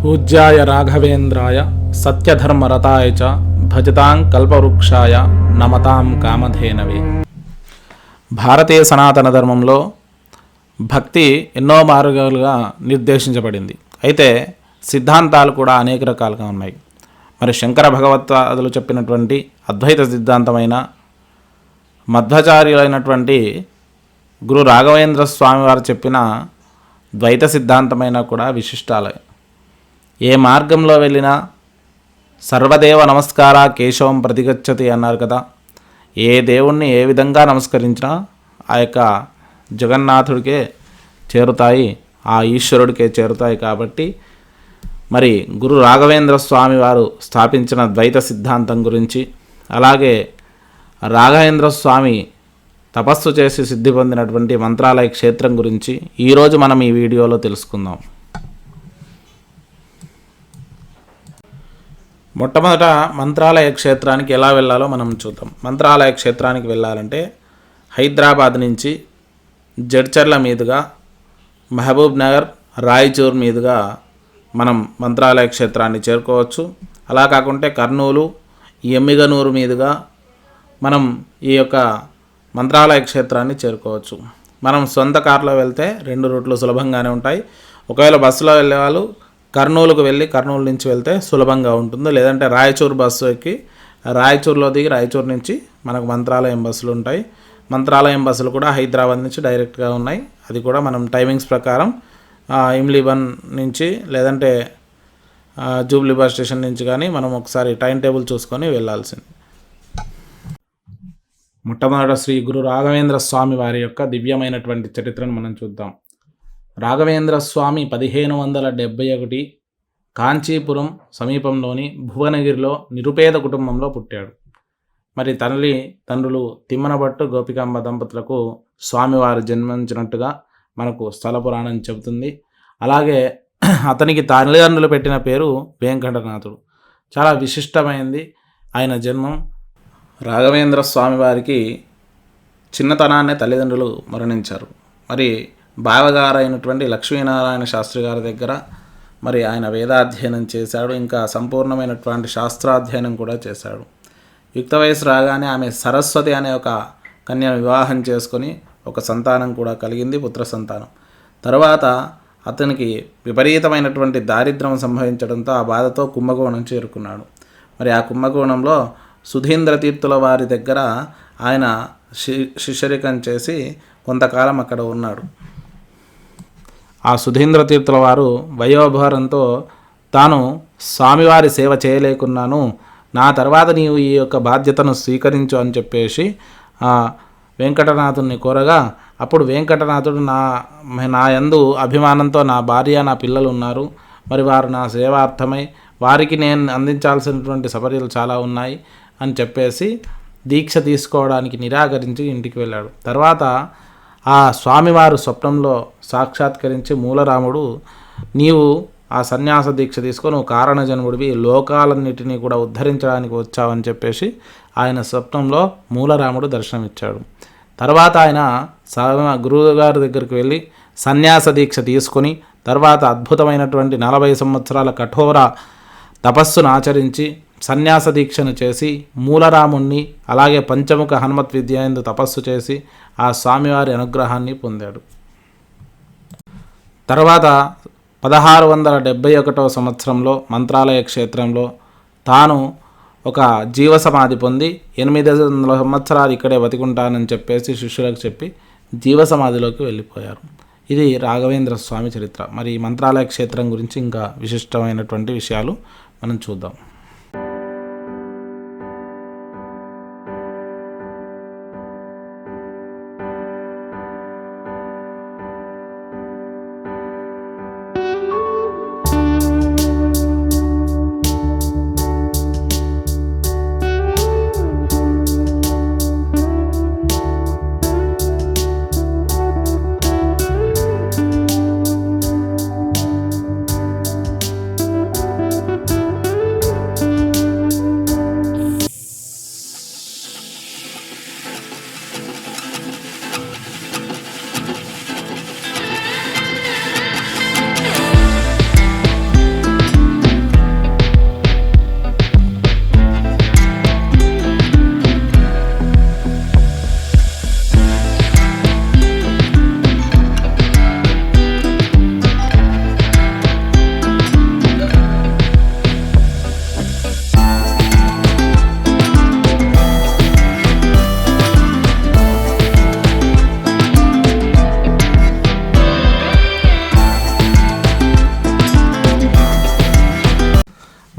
పూజ్యాయ రాఘవేంద్రాయ సత్యధర్మరతాయ చ భజతాం కల్పవృక్షాయ నమతాం కామధేనవే. భారతీయ సనాతన ధర్మంలో భక్తి ఎన్నో మార్గాలుగా నిర్దేశించబడింది. అయితే సిద్ధాంతాలు కూడా అనేక రకాలుగా ఉన్నాయి. మరి శంకర భగవత్పాదులు చెప్పినటువంటి అద్వైత సిద్ధాంతమైన మధ్వాచార్యులైనటువంటి గురు రాఘవేంద్ర స్వామి వారు చెప్పిన ద్వైత సిద్ధాంతమైన కూడా విశిష్టాలే. ఏ మార్గంలో వెళ్ళినా సర్వదేవ నమస్కార కేశవం ప్రతిగచ్చతి అన్నారు కదా. ఏ దేవుణ్ణి ఏ విధంగా నమస్కరించినా ఆ యొక్క జగన్నాథుడికే చేరుతాయి, ఆ ఈశ్వరుడికే చేరుతాయి. కాబట్టి మరి గురు రాఘవేంద్ర స్వామి వారు స్థాపించిన ద్వైత సిద్ధాంతం గురించి, అలాగే రాఘవేంద్ర స్వామి తపస్సు చేసి సిద్ధి పొందినటువంటి మంత్రాలయ క్షేత్రం గురించి ఈరోజు మనం ఈ వీడియోలో తెలుసుకుందాం. మొట్టమొదట మంత్రాలయ క్షేత్రానికి ఎలా వెళ్ళాలో మనం చూద్దాం. మంత్రాలయ క్షేత్రానికి వెళ్ళాలంటే హైదరాబాద్ నుంచి జడ్చర్ల మీదుగా మహబూబ్ నగర్, రాయచూర్ మీదుగా మనం మంత్రాలయ క్షేత్రాన్ని చేరుకోవచ్చు. అలా కాకుంటే కర్నూలు, ఎమ్మిగనూరు మీదుగా మనం ఈ యొక్క మంత్రాలయ క్షేత్రాన్ని చేరుకోవచ్చు. మనం సొంత కారులో వెళ్తే 2 రూట్లు సులభంగానే ఉంటాయి. ఒకవేళ బస్సులో వెళ్ళే వాళ్ళు కర్నూలుకు వెళ్ళి కర్నూలు నుంచి వెళ్తే సులభంగా ఉంటుంది. లేదంటే రాయచూర్ బస్సు ఎక్కి రాయచూర్లో దిగి రాయచూర్ నుంచి మనకు మంత్రాలయం బస్సులు ఉంటాయి. మంత్రాలయం బస్సులు కూడా హైదరాబాద్ నుంచి డైరెక్ట్గా ఉన్నాయి. అది కూడా మనం టైమింగ్స్ ప్రకారం ఇమ్లీ 1 నుంచి లేదంటే జూబ్లీ బస్ స్టేషన్ నుంచి కానీ మనం ఒకసారి టైం టేబుల్ చూసుకొని వెళ్ళాల్సింది. మొట్టమొదట శ్రీ గురు రాఘవేంద్ర స్వామి వారి యొక్క దివ్యమైనటువంటి చరిత్రను మనం చూద్దాం. రాఘవేంద్ర స్వామి 1571 కాంచీపురం సమీపంలోని భువనగిరిలో నిరుపేద కుటుంబంలో పుట్టాడు. మరి తండ్రులు తిమ్మనభట్టు గోపికాంబ దంపతులకు స్వామివారు జన్మించినట్టుగా మనకు స్థల పురాణం చెబుతుంది. అలాగే అతనికి తల్లిదండ్రులు పెట్టిన పేరు వెంకటనాథుడు. చాలా విశిష్టమైంది ఆయన జన్మం. రాఘవేంద్ర స్వామి వారికి చిన్నతనాన్నే తల్లిదండ్రులు మరణించారు. మరి బావగారైనటువంటి లక్ష్మీనారాయణ శాస్త్రి గారి దగ్గర మరి ఆయన వేదాధ్యయనం చేశాడు. ఇంకా సంపూర్ణమైనటువంటి శాస్త్రాధ్యయనం కూడా చేశాడు. యుక్త వయసు రాగానే ఆమె సరస్వతి అనే ఒక కన్యను వివాహం చేసుకొని ఒక సంతానం కూడా కలిగింది, పుత్ర సంతానం. తర్వాత అతనికి విపరీతమైనటువంటి దారిద్ర్యం సంభవించడంతో ఆ బాధతో కుంభకోణం చేరుకున్నాడు. మరి ఆ కుంభకోణంలో సుధీంద్ర తీర్థుల వారి దగ్గర ఆయన శిష్యరికం చేసి కొంతకాలం అక్కడ ఉన్నాడు. ఆ సుధీంద్ర తీర్థుల వారు వయోభారంతో తాను స్వామివారి సేవ చేయలేకున్నాను, నా తర్వాత నీవు ఈ యొక్క బాధ్యతను స్వీకరించు అని చెప్పేసి వెంకటనాథుని కోరగా, అప్పుడు వెంకటనాథుడు నా యందు అభిమానంతో నా భార్య నా పిల్లలు ఉన్నారు, మరి వారు నా సేవార్థమై వారికి నేను అందించాల్సినటువంటి సపర్యలు చాలా ఉన్నాయి అని చెప్పేసి దీక్ష తీసుకోవడానికి నిరాకరించి ఇంటికి వెళ్ళాడు. తర్వాత ఆ స్వామివారు స్వప్నంలో సాక్షాత్కరించి మూలరాముడు, నీవు ఆ సన్యాస దీక్ష తీసుకొని నువ్వు కారణజన్ముడివి, లోకాలన్నిటినీ కూడా ఉద్ధరించడానికి వచ్చావని చెప్పేసి ఆయన స్వప్నంలో మూలరాముడు దర్శనమిచ్చాడు. తర్వాత ఆయన గురువుగారి దగ్గరికి వెళ్ళి సన్యాస దీక్ష తీసుకొని తర్వాత అద్భుతమైనటువంటి 40 సంవత్సరాల కఠోర తపస్సును ఆచరించి సన్యాస దీక్షను చేసి మూలరాముణ్ణి అలాగే పంచముఖ హనుమత్ విద్య యందు తపస్సు చేసి ఆ స్వామివారి అనుగ్రహాన్ని పొందాడు. తర్వాత 1671 సంవత్సరంలో మంత్రాలయ క్షేత్రంలో తాను ఒక జీవ సమాధి పొంది 800 సంవత్సరాలు ఇక్కడే బతికుంటానని చెప్పేసి శిష్యులకు చెప్పి జీవ సమాధిలోకి వెళ్ళిపోయారు. ఇది రాఘవేంద్ర స్వామి చరిత్ర. మరి ఈ మంత్రాలయ క్షేత్రం గురించి ఇంకా విశిష్టమైనటువంటి విషయాలు మనం చూద్దాం.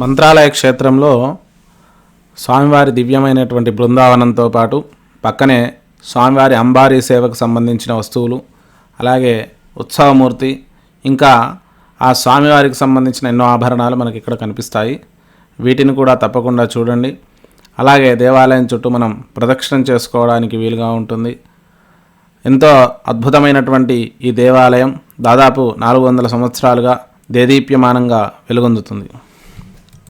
మంత్రాలయ క్షేత్రంలో స్వామివారి దివ్యమైనటువంటి బృందావనంతో పాటు పక్కనే స్వామివారి అంబారీ సేవకు సంబంధించిన వస్తువులు, అలాగే ఉత్సవమూర్తి, ఇంకా ఆ స్వామివారికి సంబంధించిన ఎన్నో ఆభరణాలు మనకి ఇక్కడ కనిపిస్తాయి. వీటిని కూడా తప్పకుండా చూడండి. అలాగే దేవాలయం చుట్టూ మనం ప్రదక్షిణం చేసుకోవడానికి వీలుగా ఉంటుంది. ఎంతో అద్భుతమైనటువంటి ఈ దేవాలయం దాదాపు 400 సంవత్సరాలుగా దేదీప్యమానంగా వెలుగొందుతుంది.